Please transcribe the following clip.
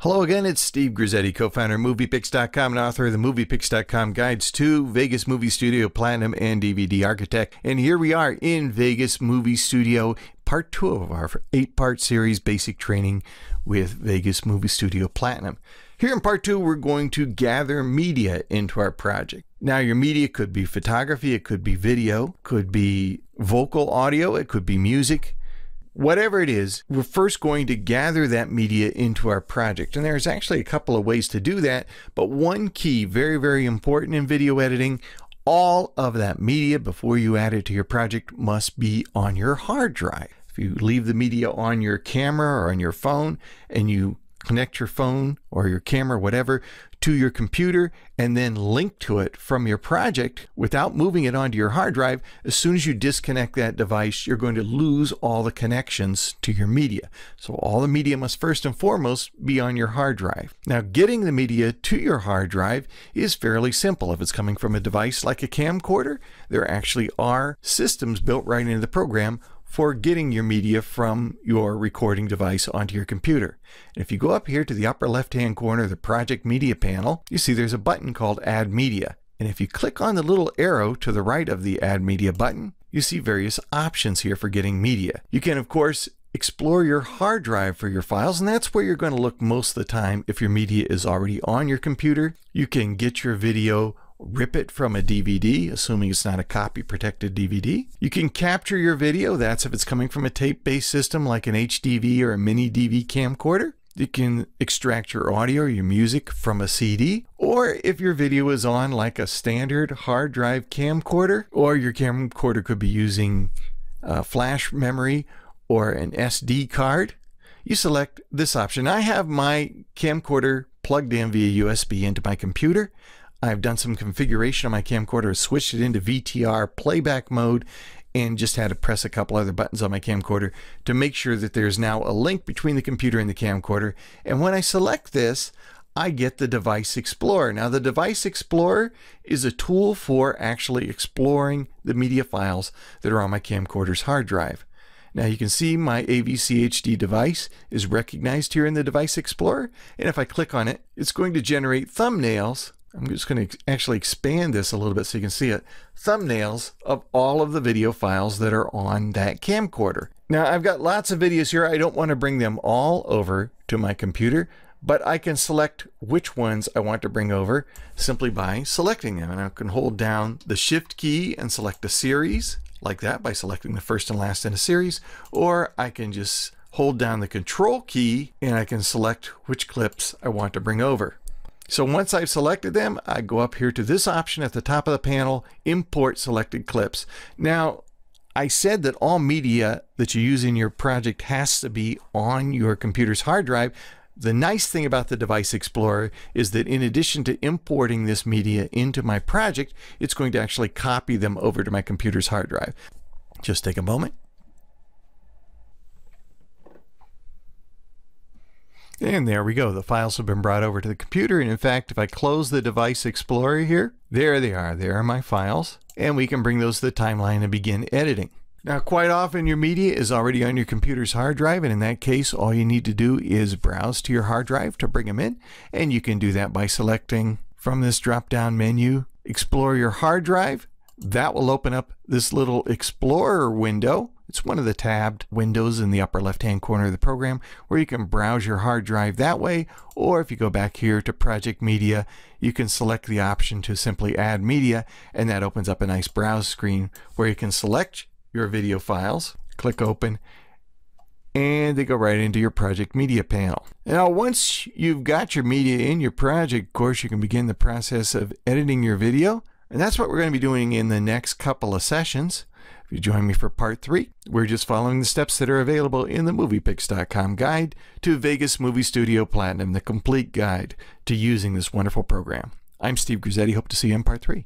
Hello again, it's Steve Grizzetti, co-founder of MoviePix.com and author of the MoviePix.com Guides to Vegas Movie Studio Platinum and DVD Architect. And here we are in Vegas Movie Studio, part 2 of our 8-part series, Basic Training with Vegas Movie Studio Platinum. Here in part 2, we're going to gather media into our project. Now, your media could be photography, it could be video, could be vocal audio, it could be music. Whatever it is, we're first going to gather that media into our project. And there's actually a couple of ways to do that, but one key, very, very important in video editing, all of that media before you add it to your project must be on your hard drive. If you leave the media on your camera or on your phone and you connect your phone or your camera, whatever, to your computer and then link to it from your project without moving it onto your hard drive, as soon as you disconnect that device, you're going to lose all the connections to your media. So all the media must first and foremost be on your hard drive. Now, getting the media to your hard drive is fairly simple. If it's coming from a device like a camcorder, there actually are systems built right into the program for getting your media from your recording device onto your computer. And if you go up here to the upper left-hand corner of the Project Media panel, you see there's a button called Add Media. And if you click on the little arrow to the right of the Add Media button, you see various options here for getting media. You can, of course, explore your hard drive for your files, and that's where you're going to look most of the time if your media is already on your computer. You can get your video, rip it from a DVD, assuming it's not a copy protected DVD. You can capture your video, that's if it's coming from a tape-based system like an HDV or a mini DV camcorder. You can extract your audio or your music from a CD, or if your video is on like a standard hard drive camcorder, or your camcorder could be using flash memory or an SD card, you select this option. I have my camcorder plugged in via USB into my computer. I've done some configuration on my camcorder, switched it into VTR playback mode, and just had to press a couple other buttons on my camcorder to make sure that there's now a link between the computer and the camcorder. And when I select this, I get the Device Explorer. Now, the Device Explorer is a tool for actually exploring the media files that are on my camcorder's hard drive. Now, you can see my AVC HD device is recognized here in the Device Explorer. And if I click on it, it's going to generate thumbnails. I'm just going to actually expand this a little bit so you can see it. Thumbnails of all of the video files that are on that camcorder. Now, I've got lots of videos here. I don't want to bring them all over to my computer, but I can select which ones I want to bring over simply by selecting them. And I can hold down the Shift key and select a series like that by selecting the first and last in a series, or I can just hold down the Control key and I can select which clips I want to bring over. So once I've selected them, I go up here to this option at the top of the panel, Import Selected Clips. Now, I said that all media that you use in your project has to be on your computer's hard drive. The nice thing about the Device Explorer is that in addition to importing this media into my project, it's going to actually copy them over to my computer's hard drive. Just take a moment. And there we go. The files have been brought over to the computer. And in fact, if I close the Device Explorer here, there they are. There are my files. And we can bring those to the timeline and begin editing. Now, quite often your media is already on your computer's hard drive. And in that case, all you need to do is browse to your hard drive to bring them in. And you can do that by selecting from this drop-down menu, Explore Your Hard Drive. That will open up this little Explorer window. It's one of the tabbed windows in the upper left-hand corner of the program where you can browse your hard drive that way. Or if you go back here to Project Media, you can select the option to simply add media, and that opens up a nice browse screen where you can select your video files, click open, and they go right into your Project Media panel. Now, once you've got your media in your project, of course, you can begin the process of editing your video. And that's what we're going to be doing in the next couple of sessions. If you join me for part 3, we're just following the steps that are available in the MoviePix.com Guide to Vegas Movie Studio Platinum, the complete guide to using this wonderful program. I'm Steve Grizzetti. Hope to see you in part 3.